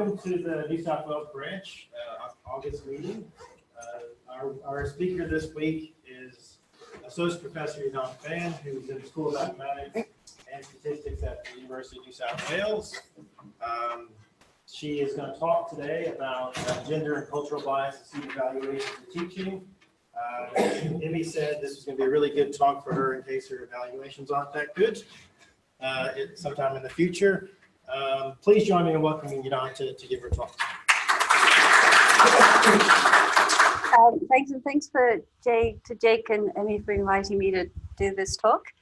Welcome to the New South Wales branch August meeting. Our speaker this week is Associate Professor Yanan Fan, who's in the School of Mathematics and Statistics at the University of New South Wales. She is going to talk today about gender and cultural bias in student evaluations and teaching. Emmy said this was going to be a really good talk for her in case her evaluations aren't that good sometime in the future. Please join me in welcoming Yanan to give her talk. Thanks for Jake and Emmy for inviting me to do this talk.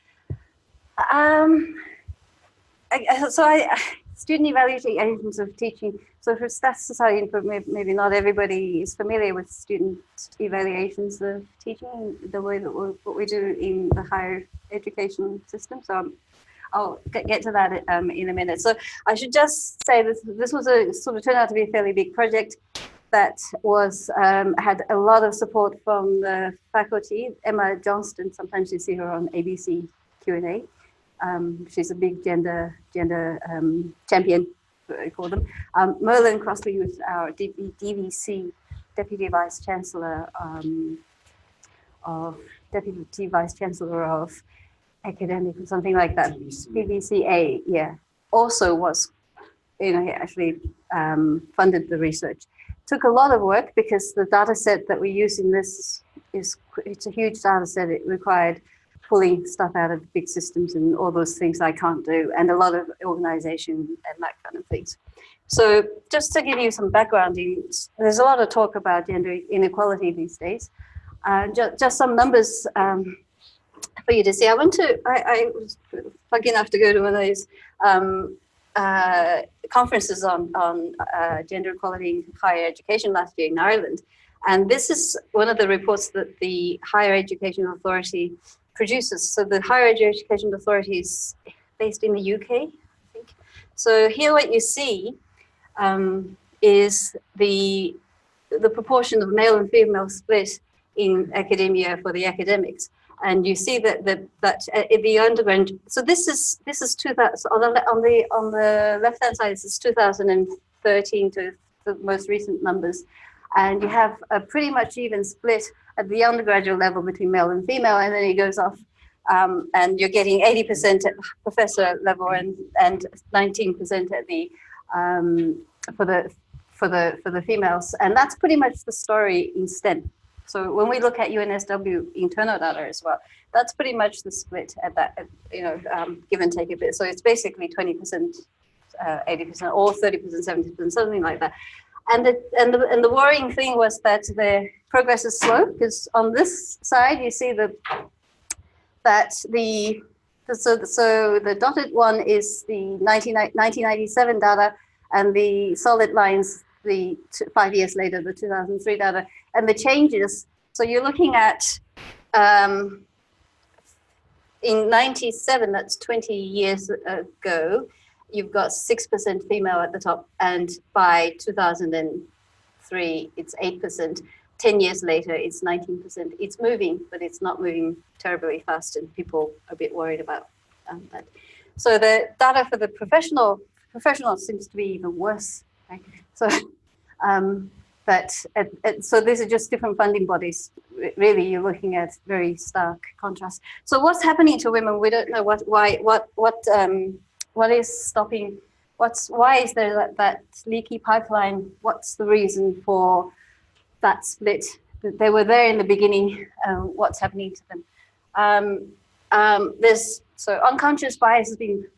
Student evaluations of teaching. So for Stats Society, maybe not everybody is familiar with student evaluations of teaching, the way that what we do in the higher education system. So I'll get to that in a minute. So I should just say this was a sort of turned out to be a fairly big project that was had a lot of support from the faculty. Emma Johnston, sometimes you see her on ABC Q&A. She's a big gender champion, I call them. Merlin Crossley, who's our DVC, Deputy Vice Chancellor of Academic or something like that. DVCA, yeah. Also was, actually funded the research. Took a lot of work because the data set that we use in this it's a huge data set. It required pulling stuff out of big systems and all those things I can't do, and a lot of organization and that kind of things. So just to give you some background, there's a lot of talk about gender inequality these days. Just some numbers for you to see. I was lucky enough to go to one of those conferences on gender equality in higher education last year in Ireland. And this is one of the reports that the Higher Education Authority produces. So the Higher Education Authority is based in the UK, I think. So here what you see is the proportion of male and female split in academia for the academics. And you see that in the undergrad. So this is 2000 on the left hand side. This is 2013 to the most recent numbers, and you have a pretty much even split at the undergraduate level between male and female, and then it goes off, and you're getting 80% at professor level and 19% at the for the females, and that's pretty much the story in STEM. So when we look at UNSW internal data as well, that's pretty much the split at that, give and take a bit. So it's basically 20%, 80%, or 30%, 70%, something like that. And the worrying thing was that the progress is slow, because on this side you see the dotted one is the 1997 data, and the solid lines 5 years later, the 2003 data, and the changes. So you're looking at in 97, that's 20 years ago, you've got 6% female at the top, and by 2003, it's 8%. 10 years later, it's 19%. It's moving, but it's not moving terribly fast, and people are a bit worried about that. So the data for the professional seems to be even worse. Right? So, so these are just different funding bodies. Really, you're looking at very stark contrast. So what's happening to women? We don't know what is stopping. Why is there that leaky pipeline? What's the reason for that split? They were there in the beginning. What's happening to them? So unconscious bias has been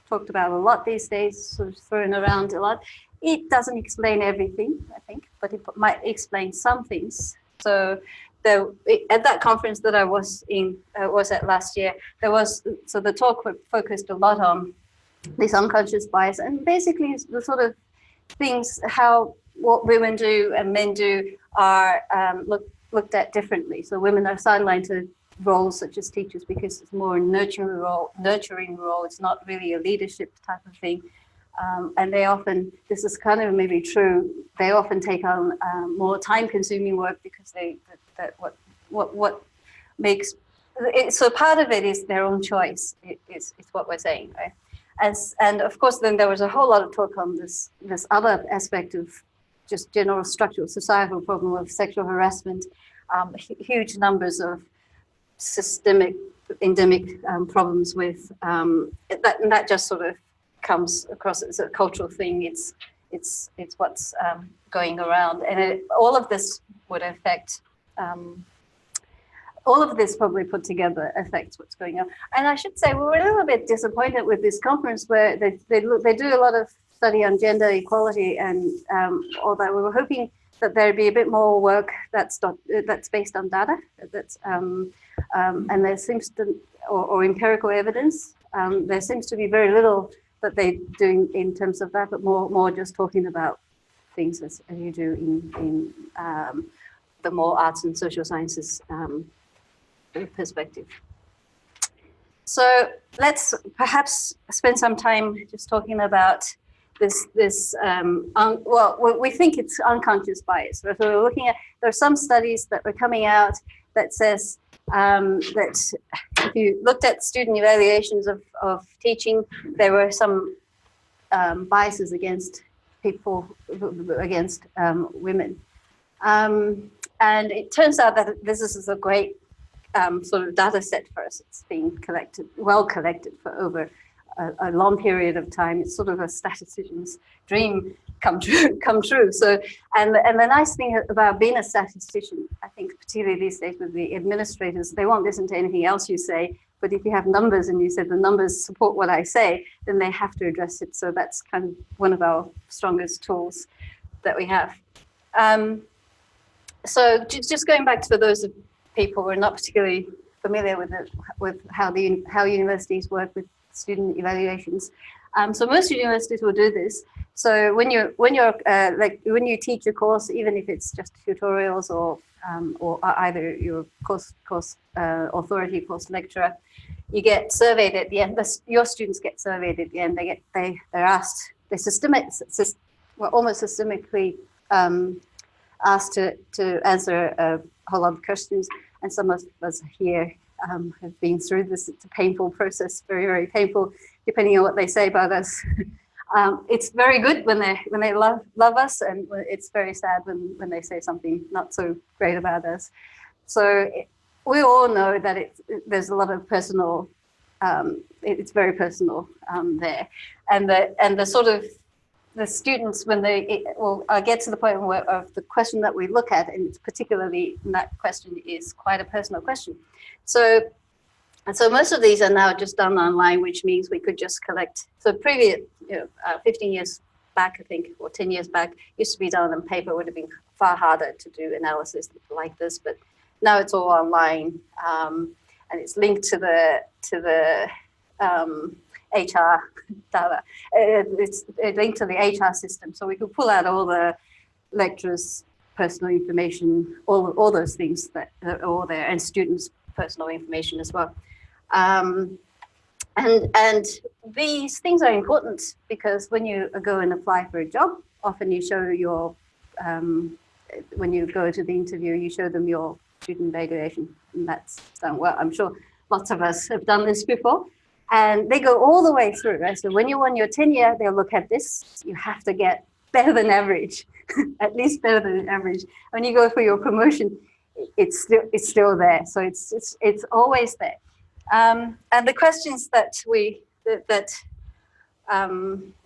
talked about a lot these days, sort of thrown around a lot. It doesn't explain everything, I think, but it might explain some things. So at that conference that I was at last year, the talk focused a lot on this unconscious bias, and basically the sort of things what women do and men do are looked at differently. So women are sidelined to roles such as teachers because it's more a nurturing role. It's not really a leadership type of thing. And they often, this is kind of maybe true, they often take on more time-consuming work because what makes it, so part of it is their own choice. It's what we're saying, right? And of course, then there was a whole lot of talk on this other aspect of just general structural societal problem of sexual harassment, huge numbers of systemic, endemic problems with that, and that just sort of comes across as a cultural thing. It's what's going around, and all of this would affect. All of this probably put together affects what's going on. And I should say we were a little bit disappointed with this conference where they do a lot of study on gender equality, and although we were hoping that there'd be a bit more work that's based on data, and there seems to, or empirical evidence, there seems to be very little that they're doing in terms of that, but more just talking about things as you do in the more arts and social sciences perspective. So let's perhaps spend some time just talking about this well, we think it's unconscious bias. So we're looking at, there are some studies that were coming out that says that if you looked at student evaluations of teaching, there were some biases against people, against women. And it turns out that this is a great sort of data set for us. It's been collected, well collected for over a long period of time. It's sort of a statistician's dream come true. So, and the nice thing about being a statistician, I think particularly these days with the administrators, they won't listen to anything else you say, but if you have numbers and you said the numbers support what I say, then they have to address it. So that's kind of one of our strongest tools that we have. So just going back to those people who are not particularly familiar with how universities work with student evaluations. So most universities will do this. So when you teach a course, even if it's just tutorials or either your course authority course lecturer, you get surveyed at the end. Your students get surveyed at the end. They're asked. They're almost systemically asked to answer a whole lot of questions, and some of us here have been through this. It's a painful process, very, very painful, depending on what they say about us. It's very good when they love us, and it's very sad when they say something not so great about us. So we all know that there's a lot of personal. It's very personal there, and the sort of the students when I get to the point of the question that we look at, and particularly that question is quite a personal question. So most of these are now just done online, which means we could just collect. So previous, 15 years back, I think, or 10 years back, used to be done on paper. Would have been far harder to do analysis like this, but now it's all online, and it's linked to the HR data. It's linked to the HR system, so we could pull out all the lecturers' personal information, all those things that are all there, and students' personal information as well. And these things are important because when you go and apply for a job, often you show your when you go to the interview, you show them your student evaluation, and that's done well. I'm sure lots of us have done this before. And they go all the way through, right? So when you want your tenure, they'll look at this. You have to get better than average, at least better than average. When you go for your promotion, it's still there. So it's always there. And the questions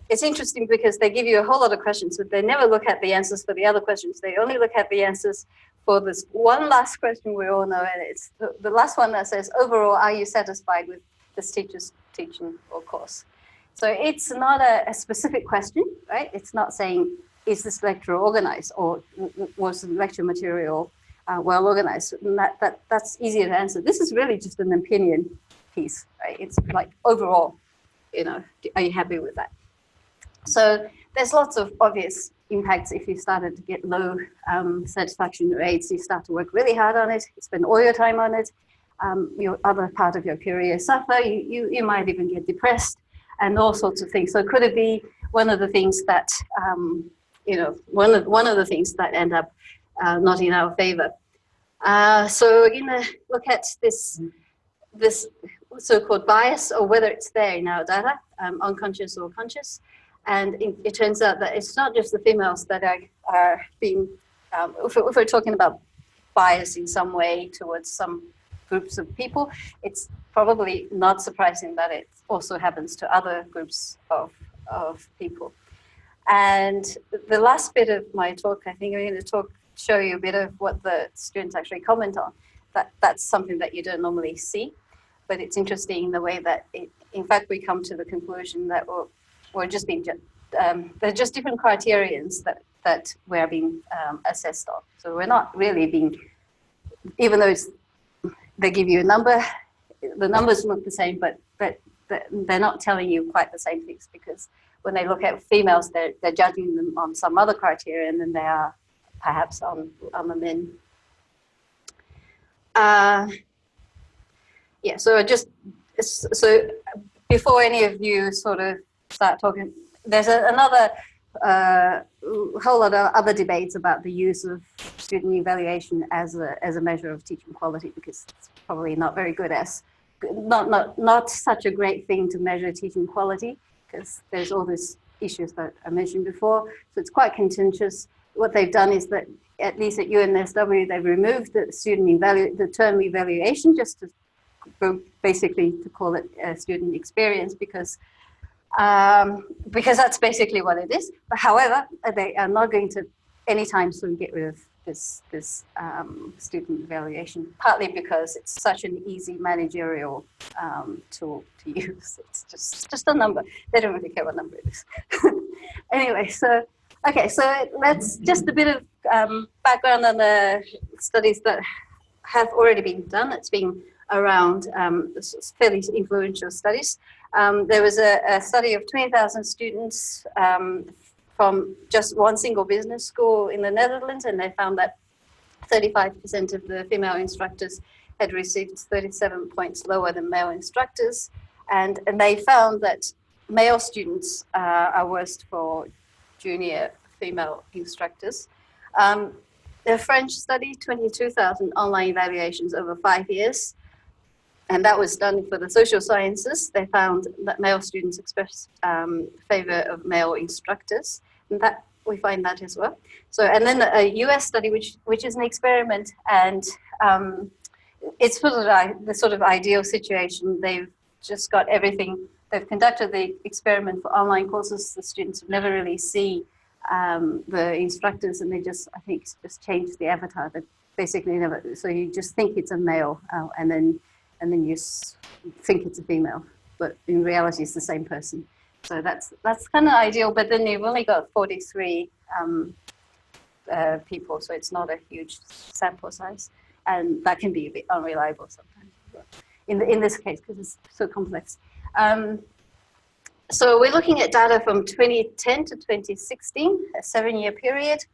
it's interesting because they give you a whole lot of questions, but they never look at the answers for the other questions. They only look at the answers for this one last question we all know, and it's the last one that says, overall, are you satisfied with this teacher's teaching or course? So it's not a specific question, right? It's not saying, is this lecture organized, or was the lecture material well organized? And that's easier to answer. This is really just an opinion piece, right? It's like, overall, are you happy with that? So there's lots of obvious impacts. If you started to get low satisfaction rates, you start to work really hard on it, you spend all your time on it, your other part of your career suffer, you might even get depressed and all sorts of things. So could it be one of the things that, one of the things that end up not in our favor? So we're going to look at this so-called bias, or whether it's there in our data, unconscious or conscious. And it turns out that it's not just the females that are being, if we're talking about bias in some way towards some groups of people, it's probably not surprising that it also happens to other groups of people. And the last bit of my talk, I think I'm going to show you a bit of what the students actually comment on. That's something that you don't normally see, but it's interesting in the way that in fact, we come to the conclusion that we're just being, they're just different criterions that we're being assessed on. So we're not really being, even though they give you a number, the numbers look the same, but they're not telling you quite the same things, because when they look at females, they're judging them on some other criterion than they are perhaps on the men. Yeah, so before any of you sort of start talking, there's another whole lot of other debates about the use of student evaluation as a measure of teaching quality, because it's probably not very good not such a great thing to measure teaching quality, because there's all these issues that I mentioned before. So it's quite contentious. What they've done is that, at least at UNSW, they've removed the term evaluation, just to basically to call it a student experience, because that's basically what it is. But however, they are not going to anytime soon get rid of this student evaluation, partly because it's such an easy managerial tool to use. It's just a number. They don't really care what number it is. Anyway, so let's just a bit of background on the studies that have already been done. It's been around fairly influential studies. There was a study of 20,000 students from just one single business school in the Netherlands, and they found that 35% of the female instructors had received 37 points lower than male instructors, and they found that male students are worst for junior female instructors. The French study, 22,000 online evaluations over 5 years, and that was done for the social sciences. They found that male students expressed favor of male instructors, and that we find that as well. So, and then a US study, which is an experiment, and it's sort of the sort of ideal situation. They've just got everything. They've conducted the experiment for online courses. The students never really see the instructors, and they I think just change the avatar. That basically never. So you just think it's a male, and then you think it's a female, but in reality it's the same person. So that's kind of ideal, but then you've only got 43 people, so it's not a huge sample size, and that can be a bit unreliable sometimes. In this case, because it's so complex. So we're looking at data from 2010 to 2016, a 7-year period,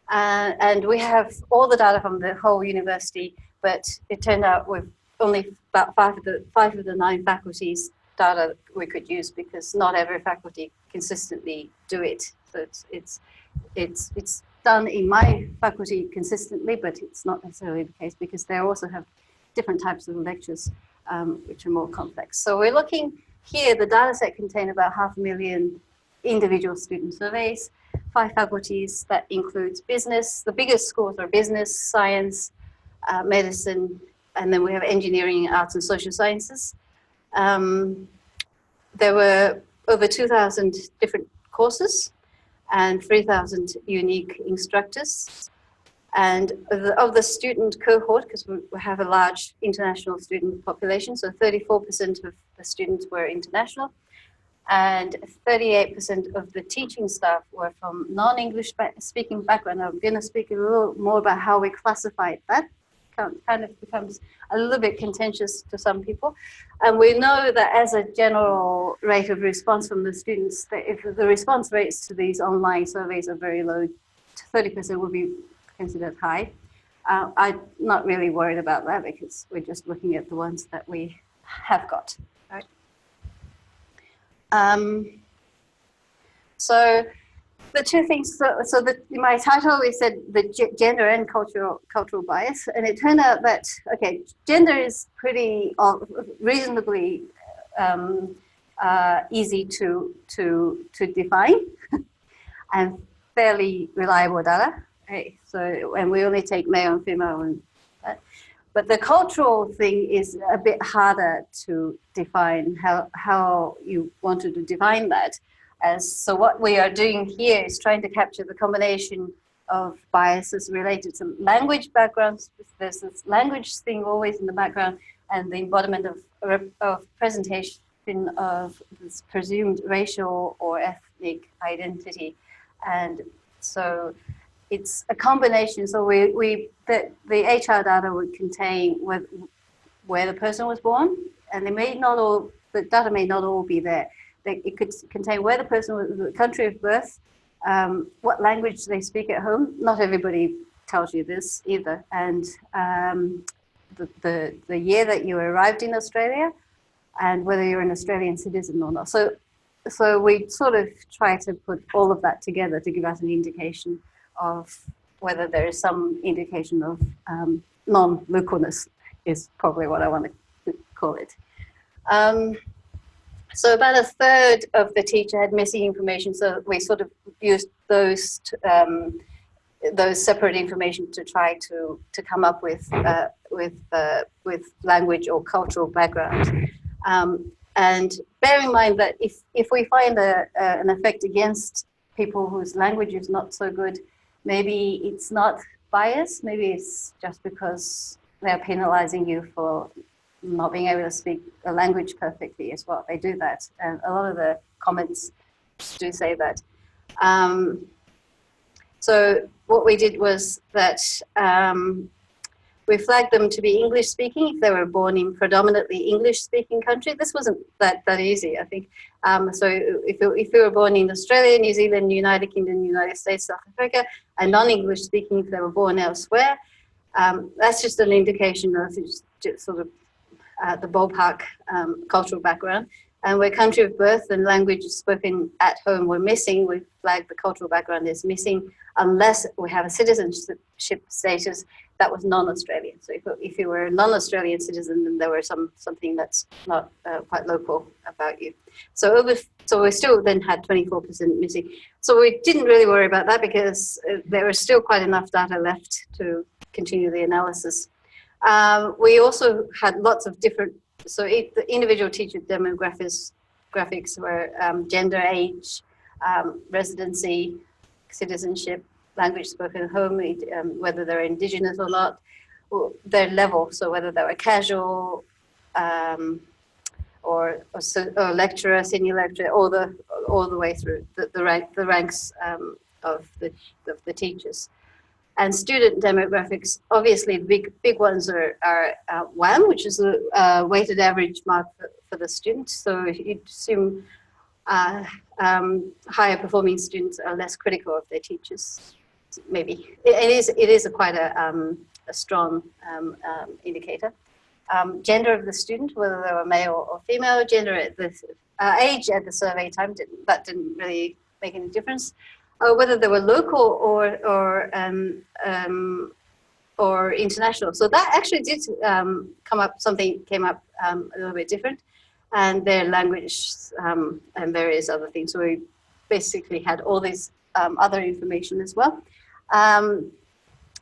and we have all the data from the whole university, but it turned out we've only about five of the 9 faculties data we could use, because not every faculty consistently do it. So it's done in my faculty consistently, but it's not necessarily the case, because they also have different types of lectures which are more complex. So we're looking here, the data set contains about 500,000 individual student surveys, 5 faculties. That includes business. The biggest schools are business, science, medicine, and then we have engineering, arts, and social sciences. There were over 2,000 different courses and 3,000 unique instructors. And of the student cohort, because we have a large international student population, so 34% of the students were international, and 38% of the teaching staff were from non-English speaking background. I'm going to speak a little more about how we classified that. Kind of becomes a little bit contentious to some people. And we know that as a general rate of response from the students, that if the response rates to these online surveys are very low, 30% would be considered high. I'm not really worried about that, because we're just looking at the ones that we have got. Right? So the two things. So in my title, we said the gender and cultural bias, and it turned out that gender is pretty reasonably easy to define and fairly reliable data. Right? So, and we only take male and female, and but the cultural thing is a bit harder to define how you wanted to define that. So what we are doing here is trying to capture the combination of biases related to language backgrounds. There's this language thing always in the background, and the embodiment of presentation of this presumed racial or ethnic identity. And so it's a combination. So the HR data would contain where the person was born, and the data may not all be there. It could contain where the person was, the country of birth, what language they speak at home. Not everybody tells you this either, and the year that you arrived in Australia, and whether you're an Australian citizen or not. So we sort of try to put all of that together to give us an indication of whether there is some indication of non-localness, is probably what I want to call it. So about a third of the teacher had missing information, so we sort of used those separate information to try to come up with language or cultural background. And bear in mind that if we find an effect against people whose language is not so good, maybe it's not bias, maybe it's just because they're penalizing you for not being able to speak a language perfectly as well. They do that, and a lot of the comments do say that. So what we did was that we flagged them to be English speaking if they were born in predominantly English speaking country. This wasn't that easy, I think. So if you were born in Australia, New Zealand, United Kingdom, United States, South Africa, and non-English speaking if they were born elsewhere, that's just an indication of just sort of the ballpark cultural background. And where country of birth and language spoken at home were missing, we flagged the cultural background is missing unless we have a citizenship status that was non-Australian. So if you were a non-Australian citizen, then there was something that's not quite local about you. So we still then had 24% missing. So we didn't really worry about that because there was still quite enough data left to continue the analysis. We also had lots of different, so the individual teacher demographics were gender, age, residency, citizenship, language spoken at home, whether they're Indigenous or not, or their level, so whether they were casual or lecturer, senior lecturer, all the way through the ranks of the teachers. And student demographics, obviously the big ones are WAM, which is a weighted average mark for the student. So you'd assume higher performing students are less critical of their teachers. Maybe it is quite a strong indicator. Gender of the student, whether they were male or female, gender at the age at the survey time didn't really make any difference. Whether they were local or international. So that actually did came up a little bit different, and their language and various other things. So we basically had all this other information as well.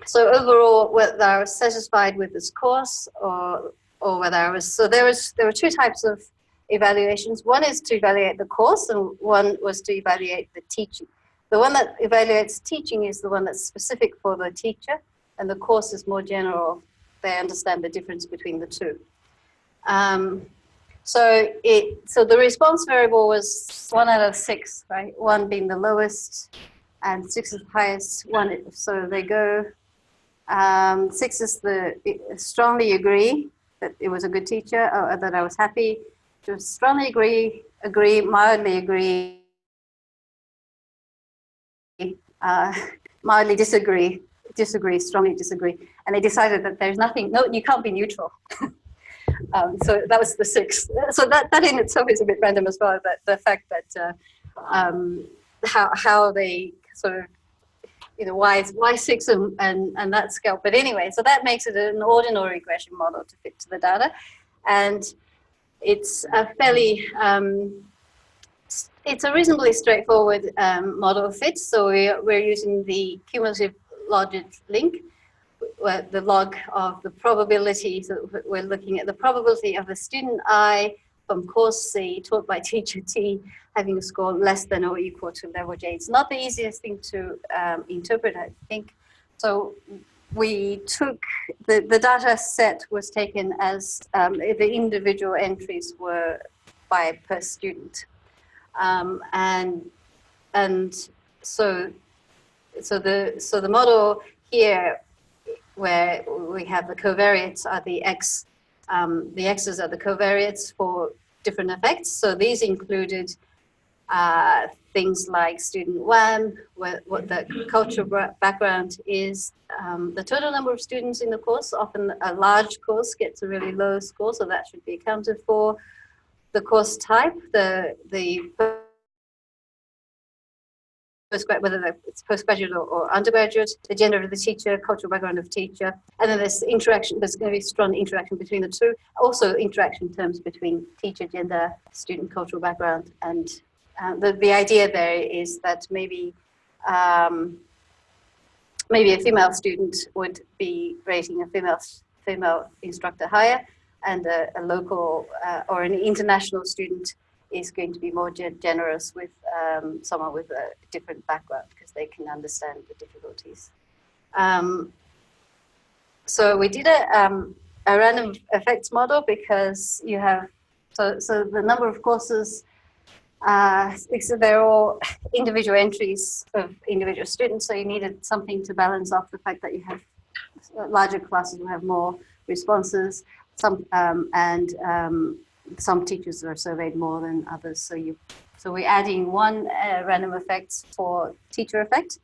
So overall, whether I was satisfied with this course or whether I was, so there were two types of evaluations. One is to evaluate the course, and one was to evaluate the teaching. The one that evaluates teaching is the one that's specific for the teacher, and the course is more general. They understand the difference between the two. So the response variable was 1 out of 6, right? 1 being the lowest, and 6 is the highest. So they go. 6 is strongly agree that it was a good teacher, or that I was happy. To strongly agree, mildly agree. Mildly disagree, strongly disagree, and they decided that there's nothing. No, you can't be neutral. So that was the 6. So that in itself is a bit random as well. But the fact that how they sort of, why 6 and that scale. But anyway, so that makes it an ordinal regression model to fit to the data. And it's a fairly, it's a reasonably straightforward model fit. So we're using the cumulative logic link, where the log of the probability. So we're looking at the probability of a student I from course C taught by teacher T having a score less than or equal to level J. It's not the easiest thing to interpret, I think. So we took, the data set was taken as the individual entries were per student. And so the model here, where we have the covariates are the x's are the covariates for different effects. So these included things like student one, what the cultural background is, the total number of students in the course. Often a large course gets a really low score, so that should be accounted for. The course type, the whether it's postgraduate or undergraduate, the gender of the teacher, cultural background of teacher, and then there's interaction. There's going to be strong interaction between the two. Also, interaction terms between teacher, gender, student, cultural background, and the idea there is that maybe a female student would be rating a female instructor higher, and a local or an international student is going to be more generous with someone with a different background, because they can understand the difficulties. So we did a random effects model, because you have, so the number of courses, so they're all individual entries of individual students, so you needed something to balance off the fact that you have larger classes will have more responses, some teachers are surveyed more than others. So we're adding one random effect for teacher effect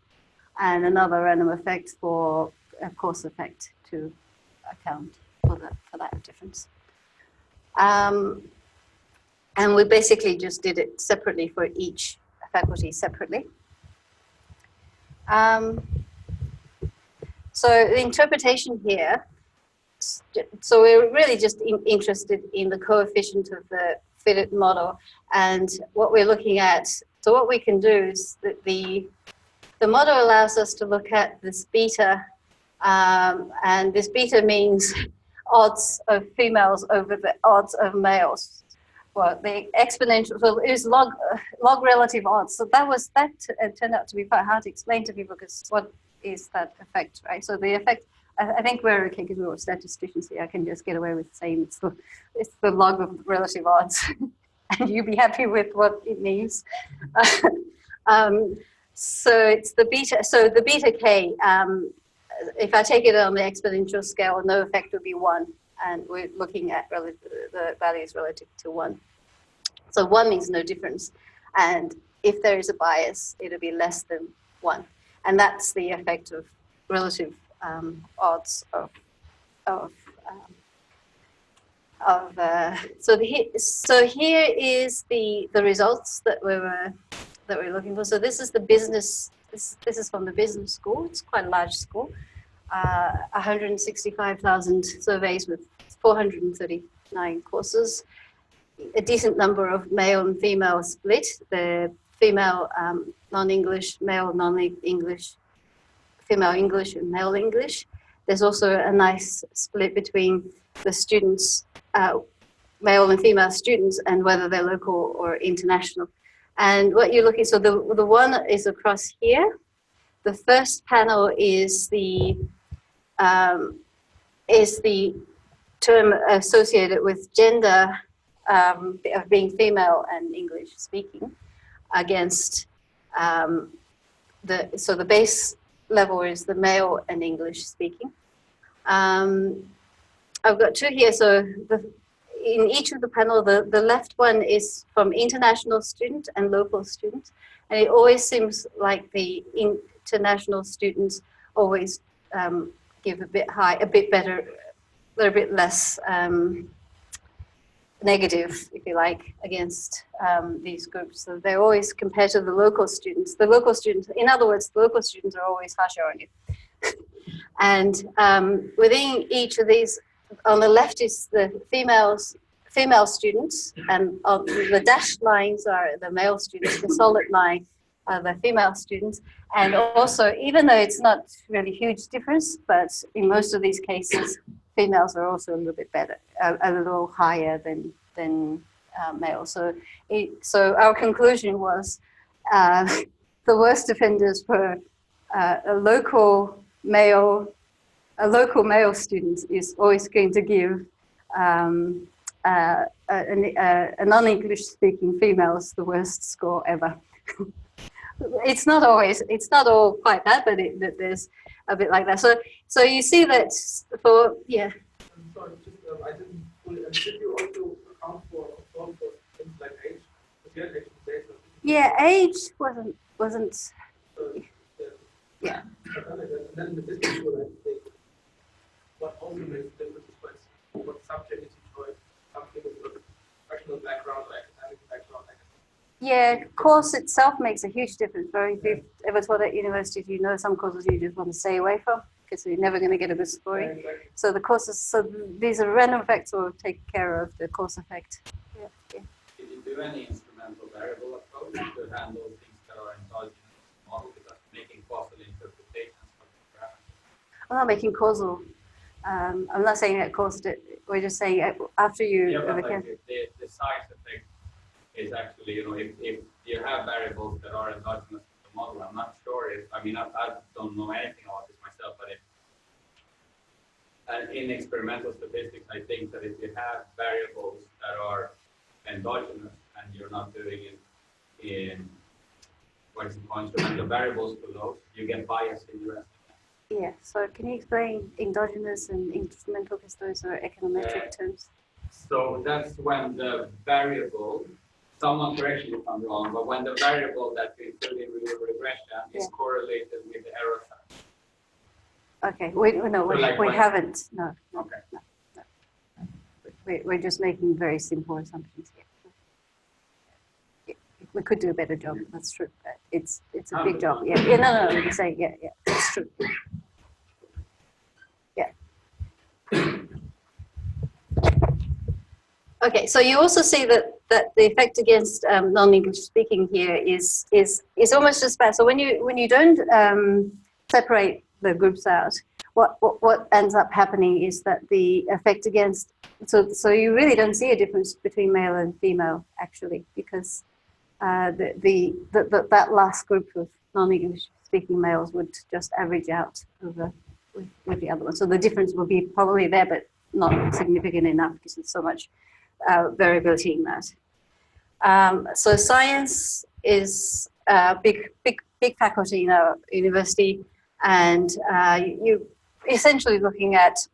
and another random effect for a course effect to account for that difference. And we basically just did it separately for each faculty separately. So the interpretation here, so we're really just interested in the coefficient of the fitted model, and what we're looking at. So what we can do is that the model allows us to look at this beta, and this beta means odds of females over the odds of males. Well, the exponential, so it is log relative odds. So that turned out to be quite hard to explain to people, because what is that effect, right? So the effect, I think we're okay because we're statisticians here. I can just get away with saying it's the log of relative odds, and you'd be happy with what it means. So it's the beta. So the beta k. If I take it on the exponential scale, no effect would be 1, and we're looking at the values relative to 1. So 1 means no difference, and if there is a bias, it'll be less than 1, and that's the effect of relative odds so here is the results that we're looking for. So this is the business. This is from the business school. It's quite a large school. 165,000 surveys with 439 courses. A decent number of male and female split. The female non-English, male non-English, female English and male English. There's also a nice split between the students, male and female students, and whether they're local or international. And what you're looking, so the one is across here. The first panel is the term associated with gender of being female and English speaking against so the base level is the male and English speaking. I've got two here. So in each of the panel, the left one is from international student and local student. And it always seems like the international students always give a bit better, a little bit less negative, if you like, against these groups. So they're always compared to the local students. The local students, in other words, the local students are always harsher on you. And within each of these, on the left is the female students, and the dashed lines are the male students, the solid line are the female students. And also, even though it's not really huge difference, but in most of these cases, females are also a little bit better, a little higher than males. So our conclusion was the worst offenders were a local male student is always going to give a non-English speaking females the worst score ever. It's not all quite that, but there's a bit like that. So you see that for, yeah. I'm sorry, I didn't fully, and did you also account for things like age? Yeah, age wasn't. Yeah. And then the business school, I think, what also makes the difference is what subject is enjoyed, something with professional background or academic background. Yeah, course itself makes a huge difference. If you've ever taught at university, you know some courses you just want to stay away from because you're never going to get a good score. Yeah, exactly. So the courses, so these are random effects will take care of the course effect. Yeah. Did you do any instrumental variable approach to handle things that are endogenous in the model, because making causal interpretations of the parameters? I'm not making causal. I'm not saying that caused it. We're just saying after you. Yeah, but like the size effect is actually, if you have variables that are endogenous in the model, I'm not sure if, I don't know anything about this myself, but in experimental statistics, I think that if you have variables that are endogenous and you're not doing it in what is it called, instrumental variables to those, you get bias in your estimate. Yeah, so can you explain endogenous and instrumental, because those are econometric terms? So that's when the variable, someone correct me if I'm wrong, but when the variable that we put in real regression is correlated with the error size. Okay, we haven't, no. Okay. No. We're just making very simple assumptions here. We could do a better job, that's true. But it's a big job. Yeah, no, I'm saying, yeah, that's true. Yeah. Okay, so you also see that the effect against non-English speaking here is almost as bad. So when you don't separate the groups out, what ends up happening is that the effect against, so you really don't see a difference between male and female actually, because that last group of non-English speaking males would just average out over with the other one. So the difference will be probably there, but not significant enough because there's so much variability in that. So science is a big faculty in our university, and you essentially looking at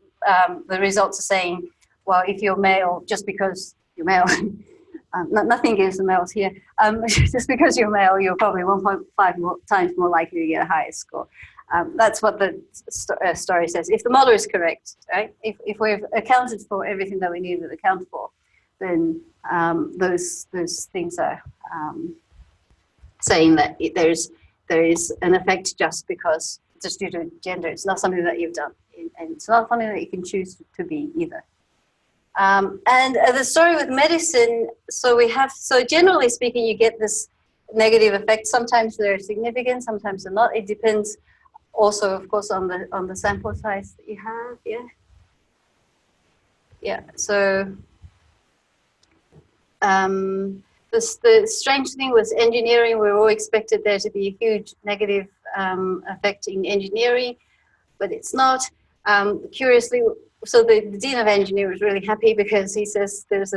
the results are saying, well, if you're male, just because you're male, nothing against the males here, just because you're male, you're probably 1.5 times more likely to get a higher score. That's what the story says. If the model is correct, right? If we've accounted for everything that we need to account for, then those things are saying that there is an effect just because just due to gender. It's not something that you've done, and it's not something that you can choose to be either. And the story with medicine, so generally speaking, you get this negative effect. Sometimes they're significant, sometimes they're not. It depends also, of course, on the sample size that you have. Yeah. So the strange thing was engineering. We all expected there to be a huge negative effect in engineering, but it's not. Curiously, so the dean of engineering was really happy because he says there's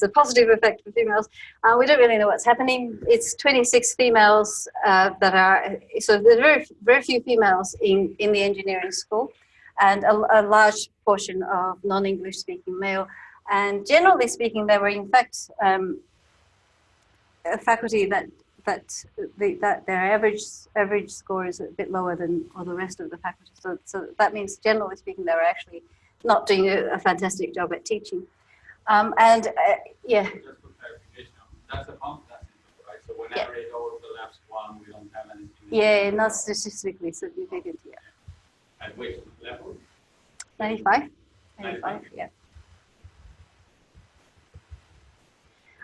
a positive effect for females. We don't really know what's happening. It's 26 females that are, so there's very few females in the engineering school, and a large portion of non-English speaking male. And generally speaking, there were in fact a faculty that their average score is a bit lower than all the rest of the faculty. So that means generally speaking, they were actually not doing a fantastic job at teaching. Yeah, Just for clarification, that's a confidence interval, right? So Yeah. whenever it overlaps one, we don't have anything. yeah, not statistically significant, yeah. At which level? 95? 95, yeah.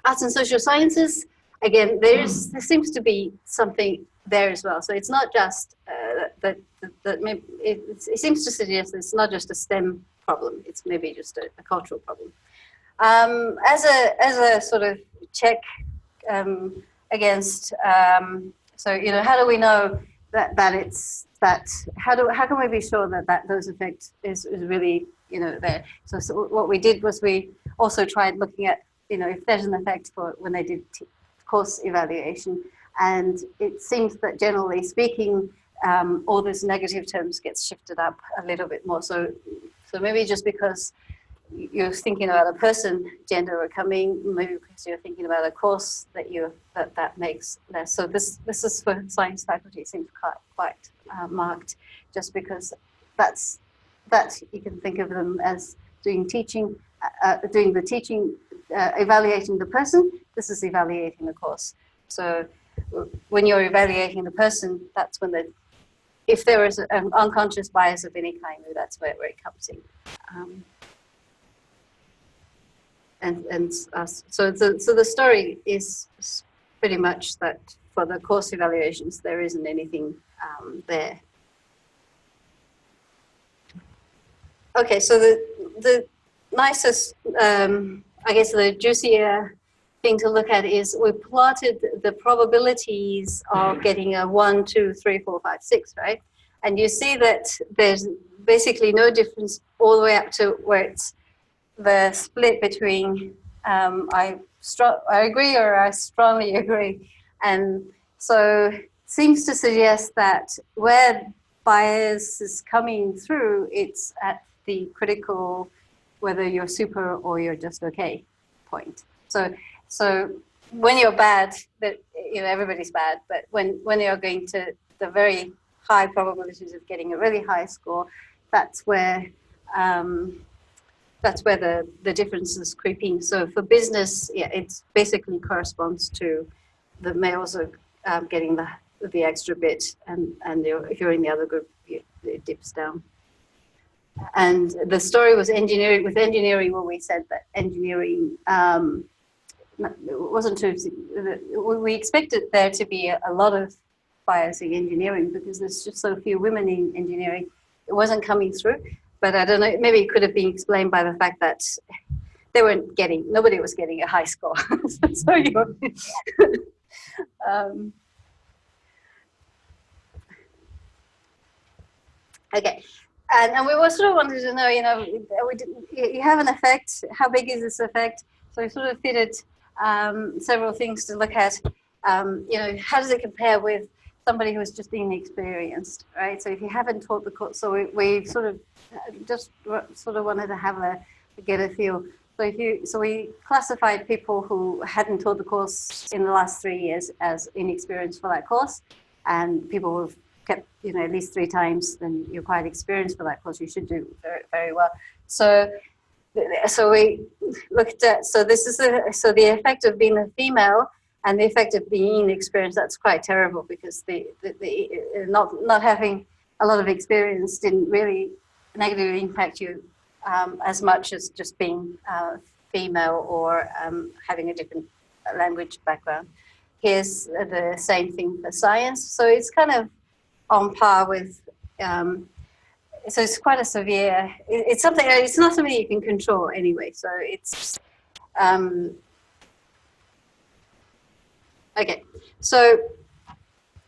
Arts and social sciences, again, there seems to be something there as well. So it's not just that maybe it seems to suggest it's not just a STEM problem. It's maybe just a cultural problem. As a sort of check against, so you know, how do we know that it's that? How can we be sure that those effects is really, you know, there? So what we did was we also tried looking at, you know, if there's an effect for when they did course evaluation, and it seems that generally speaking, all those negative terms gets shifted up a little bit more. So maybe just because you're thinking about a person, gender, or coming, maybe because you're thinking about a course that makes less. So this is for science faculty, it seems quite marked, just because that you can think of them as doing teaching, doing the teaching, evaluating the person. This is evaluating the course. So when you're evaluating the person, that's when if there is an unconscious bias of any kind, that's where it comes in. So the story is pretty much that for the course evaluations, there isn't anything there. Okay, so the nicest, I guess the juicier thing to look at is we plotted the probabilities of getting a 1, 2, 3, 4, 5, 6, right? And you see that there's basically no difference all the way up to where it's the split between I agree or I strongly agree. And so seems to suggest that where bias is coming through, it's at the critical, whether you're super or you're just okay point. So when you're bad, that, you know, everybody's bad, but when you're going to the very high probabilities of getting a really high score, that's where the differences creep in. So for business, yeah, it basically corresponds to the males are getting the extra bit, and if you're in the other group, it dips down. And the story was engineering. With engineering, when we said that engineering wasn't too, we expected there to be a lot of bias in engineering because there's just so few women in engineering. It wasn't coming through. But I don't know, maybe it could have been explained by the fact that nobody was getting a high score. So okay. And we sort of wanted to know, you know, you have an effect, how big is this effect? So we sort of fitted several things to look at. You know, how does it compare with somebody who's just inexperienced, right? So if you haven't taught the course, so we sort of just wanted to get a feel. So we classified people who hadn't taught the course in the last 3 years as inexperienced for that course, and people who've kept, you know, at least 3 times, then you're quite experienced for that course. You should do very, very well. So we looked at, this is the effect of being a female and the effect of being inexperienced. That's quite terrible because the not having a lot of experience didn't really negatively impact you as much as just being female or having a different language background. Here's the same thing for science. So it's kind of on par with, so it's quite a severe, it's not something you can control anyway. So it's, okay. So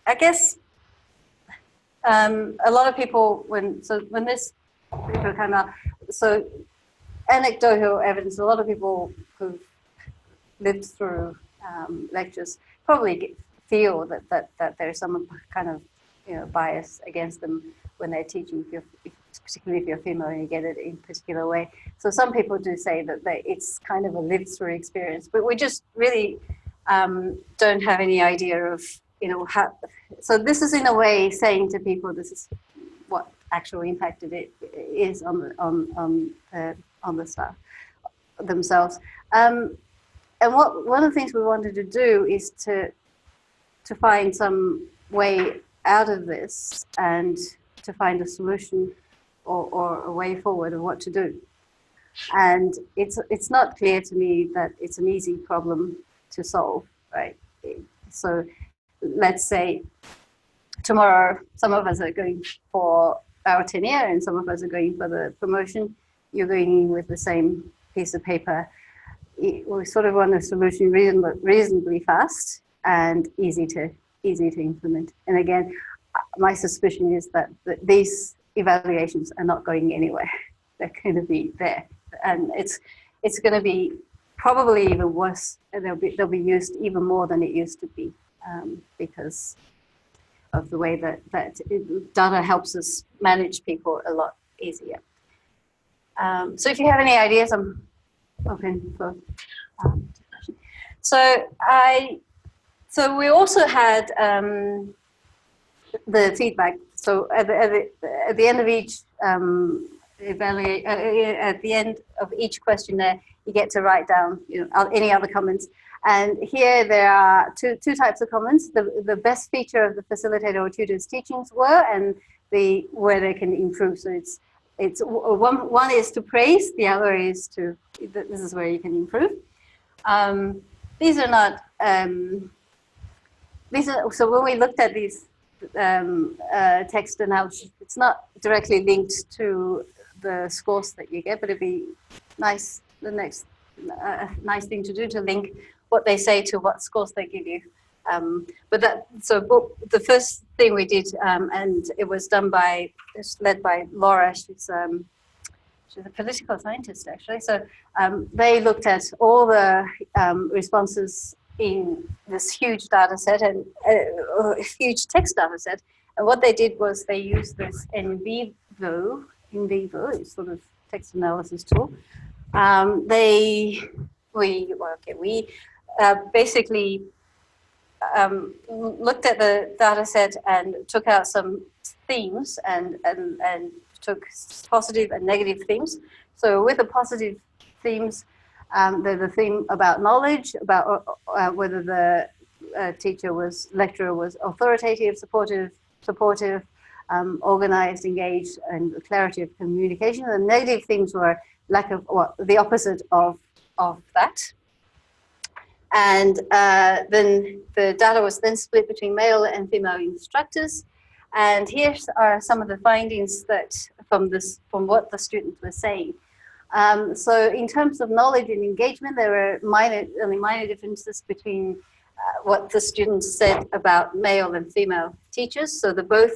I guess a lot of people, when this paper came out, so anecdotal evidence, a lot of people who've lived through lectures probably feel that there's some kind of, you know, bias against them when they're teaching, particularly if you're female and you get it in a particular way. So some people do say that it's kind of a lived through experience, but we just really don't have any idea of, you know, how. So this is in a way saying to people, this is what actual impact it is on the staff. themselves. And one of the things we wanted to do is to find some way out of this and to find a solution or a way forward of what to do. And it's not clear to me that it's an easy problem to solve, right? So let's say tomorrow some of us are going for our tenure and some of us are going for the promotion. You're going in with the same piece of paper. We sort of want a solution reasonably fast and easy to implement. And again, my suspicion is that these evaluations are not going anywhere. They're going to be there, and it's going to be probably even worse. And they'll be used even more than it used to be, because of the way that data helps us manage people a lot easier. So if you have any ideas, I'm open for discussion. So we also had the feedback. So at the end of each at the end of each questionnaire, you get to write down any other comments. And here there are two types of comments: the best feature of the facilitator or tutor's teachings were, and where they can improve. So it's one is to praise, the other is to this is where you can improve. These are not so when we looked at these text analysis, it's not directly linked to the scores that you get, but it'd be nice. The next nice thing to do to link what they say to what scores they give you. The first thing we did, and it was led by Laura. She's a political scientist, actually. So they looked at all the responses in this huge data set and a huge text data set. And what they did was they used this in vivo, sort of text analysis tool. We basically looked at the data set and took out some themes and took positive and negative themes. So with the positive themes, there's a theme about knowledge, about whether the lecturer was authoritative, supportive, organized, engaged, and clarity of communication. The negative themes were lack of, the opposite of that. And then the data was then split between male and female instructors. And here are some of the findings from what the students were saying. So in terms of knowledge and engagement, there were only minor differences between what the students said about male and female teachers. So both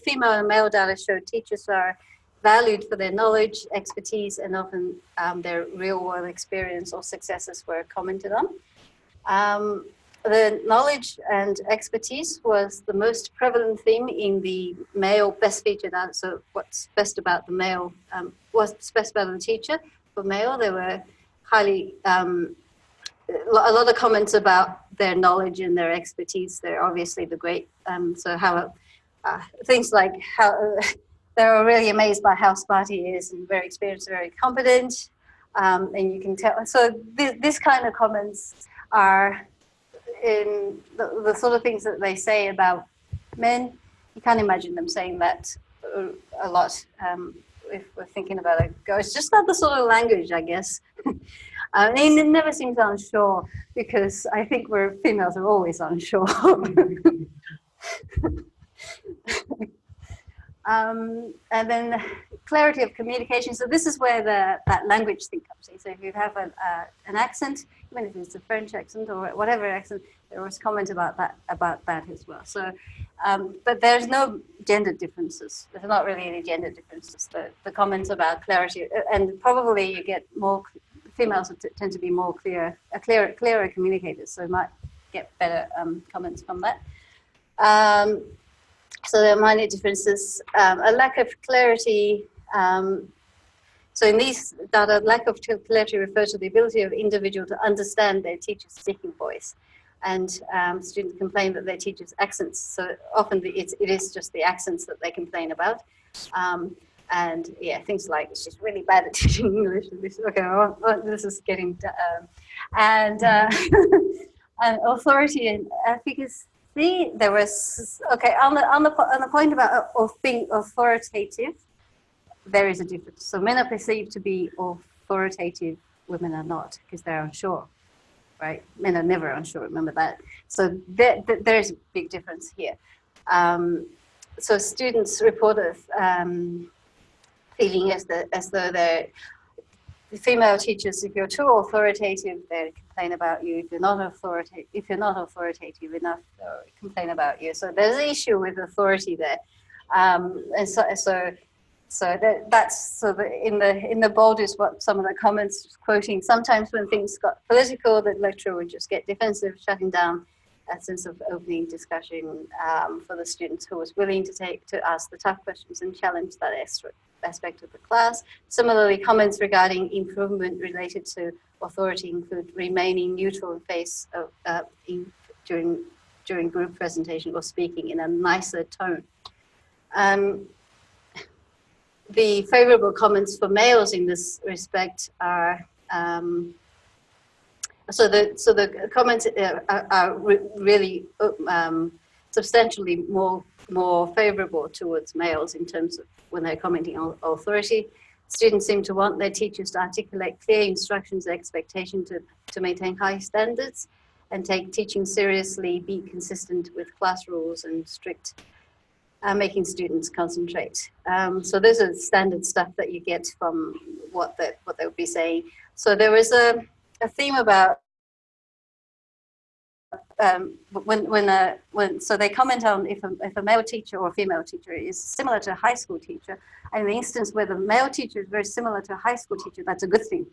female and male data showed teachers are valued for their knowledge, expertise, and often their real-world experience or successes were commented on. The knowledge and expertise was the most prevalent theme in the male best feature data. So what's best about the male, what's best about the teacher? For male, there were a lot of comments about their knowledge and their expertise. They're obviously the great, things like how they were really amazed by how smart he is and very experienced, very competent, and you can tell. So this kind of comments are in the sort of things that they say about men. You can't imagine them saying that a lot if we're thinking about it. It's just not the sort of language, I guess. It never seems unsure, because I think females are always unsure. And then clarity of communication. So this is where that language thing comes in. So if you have an accent, even if it's a French accent or whatever accent, there was comment about that as well. So, but there's no gender differences. There's not really any gender differences. The comments about clarity, and probably you get more females tend to be more clearer communicators. So you might get better comments from that. So there are minor differences, a lack of clarity. So in these data, lack of clarity refers to the ability of individual to understand their teacher's speaking voice. And students complain that their teacher's accents, so often it is just the accents that they complain about. And yeah, things like she's really bad at teaching English. Okay, well, this is getting and and authority and efficacy. There was okay on the point about being authoritative. There is a difference. So men are perceived to be authoritative, women are not, because they're unsure, right? Men are never unsure, remember that. So there is a big difference here. So students reported feeling as though they're the female teachers, if you're too authoritative, they complain about you. If you're not authoritative enough, they complain about you. So there's an issue with authority there, and in the bold is what some of the comments quoting. Sometimes when things got political, the lecturer would just get defensive, shutting down a sense of opening discussion for the students who was willing to ask the tough questions and challenge that aspect of the class. Similarly, comments regarding improvement related to authority include remaining neutral in face of during group presentation or speaking in a nicer tone. The favorable comments for males in this respect are so the comments are really substantially more favorable towards males in terms of when they're commenting on authority. Students seem to want their teachers to articulate clear instructions and expectation to maintain high standards and take teaching seriously, be consistent with class rules and strict making students concentrate. So those are standard stuff that you get from what they would be saying. So there was a theme about so they comment on if a male teacher or a female teacher is similar to a high school teacher, and the instance where the male teacher is very similar to a high school teacher, that's a good thing.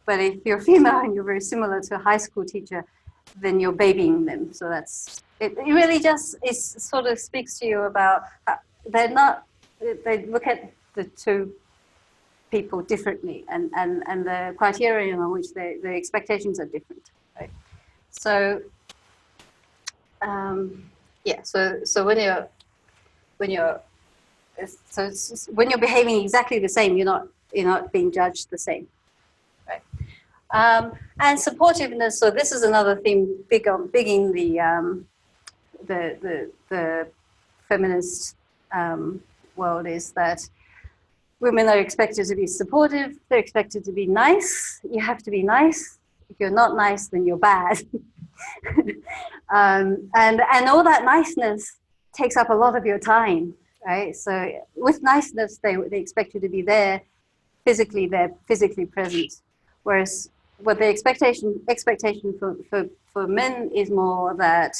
But if you're female and you're very similar to a high school teacher, then you're babying them. So it really just sort of speaks to you about they look at the two people differently, and the criterion on which the expectations are different, right? So so when you're behaving exactly the same, you're not being judged the same, right? And supportiveness. So this is another theme big in the feminist world, is that women are expected to be supportive. They're expected to be nice. You have to be nice. If you're not nice, then you're bad. And all that niceness takes up a lot of your time, right? So with niceness, they expect you to be physically present. Whereas what the expectation for men is more that,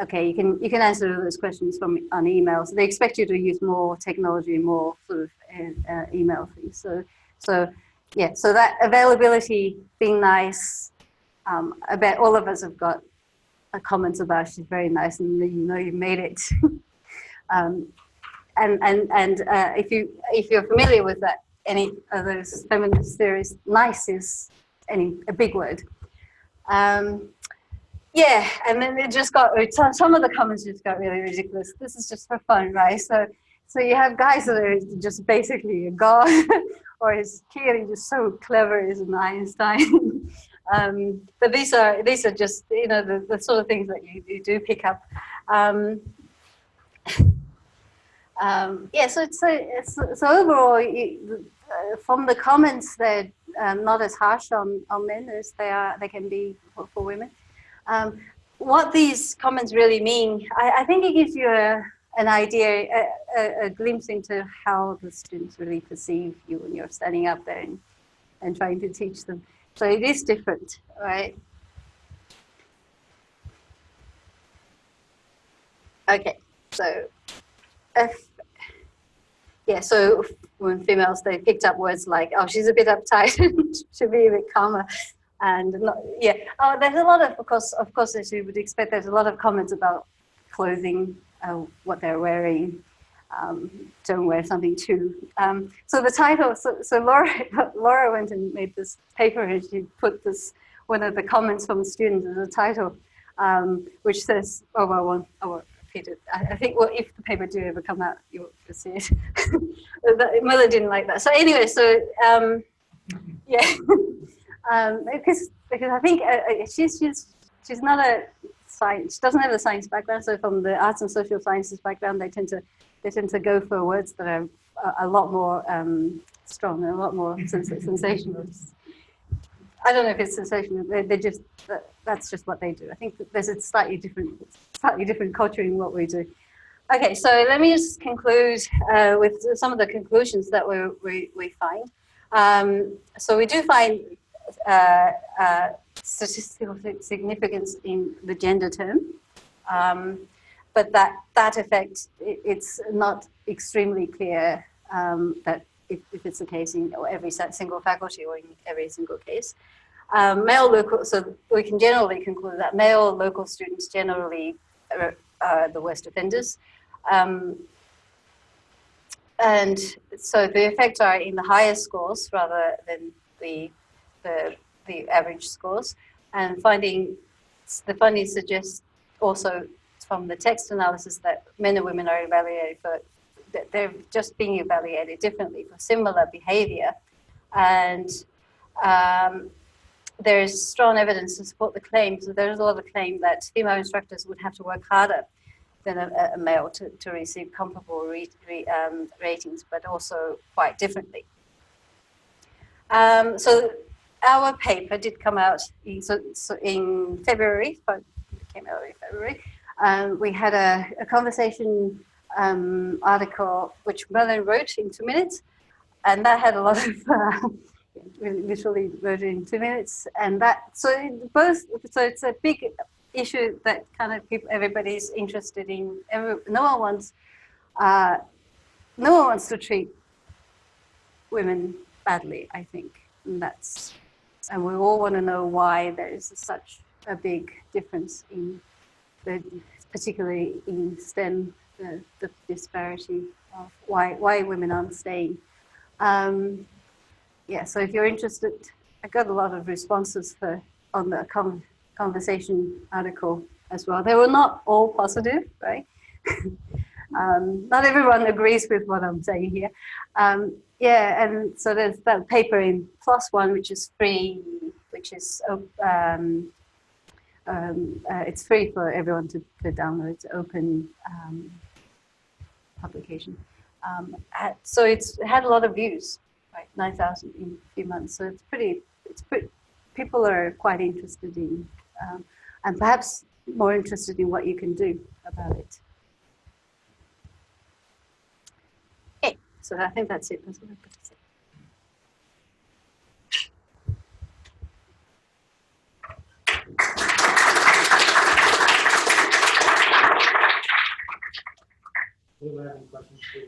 okay, you can answer those questions on emails. They expect you to use more technology, more sort of email things. So that availability, being nice. I bet all of us have got comments about she's very nice, and you made it. If you're familiar with that, any of those feminist theories, nice is a big word. And then it just got, some of the comments just got really ridiculous. This is just for fun, right? So you have guys that are just basically a god, or is clearly just so clever as an Einstein. But these are just the sort of things that you do pick up. So overall, from the comments, they're not as harsh on men as they can be for women. What these comments really mean, I think it gives you an idea, a glimpse into how the students really perceive you when you're standing up there and trying to teach them. So it is different, right? Okay, so so when females, they picked up words like, oh, she's a bit uptight, should be a bit calmer. And there's a lot of course, as you would expect, there's a lot of comments about clothing, what they're wearing. Don't wear something too. So the title, so Laura went and made this paper, and she put one of the comments from the students as a title, which says, Peter, I think, well, if the paper do ever come out, you'll see it. Miller didn't like that. So anyway, so yeah, because I think she's not a science. She doesn't have a science background. So from the arts and social sciences background, they tend to go for words that are a lot more strong and a lot more sensational. I don't know if it's sensational. They just that's just what they do. I think there's a slightly different culture in what we do. Okay, so let me just conclude with some of the conclusions that we find. So we do find statistical significance in the gender term, but that effect, it's not extremely clear that if it's the case in every single faculty or in every single case. Male local, so we can generally conclude that male local students generally are the worst offenders. And so the effects are in the higher scores rather than the average scores. And the findings suggest also from the text analysis that men and women are evaluated that they're just being evaluated differently for similar behavior. And there's strong evidence to support the claim. So there's a lot of claim that female instructors would have to work harder than a male to receive comparable ratings, but also quite differently. So our paper did come out in February, but it came out in February. We had a conversation article which Merlin wrote in 2 minutes, and that had a lot of we literally wrote it in 2 minutes, and so it's a big issue that kind of everybody's interested in. No one wants to treat women badly, I think, and we all want to know why there is such a big difference in particularly in STEM, the disparity of why women aren't staying. Yeah, so if you're interested, I got a lot of responses on the conversation article as well. They were not all positive, right? Not everyone agrees with what I'm saying here. Yeah, and so there's that paper in PLOS One, which is free, which is it's free for everyone to download. It's open publication. So it had a lot of views. Right, 9,000 in a few months. So it's pretty. People are quite interested in, and perhaps more interested in what you can do about it. Okay, so I think that's it. That's what I've got to say. Anyone have any questions for you?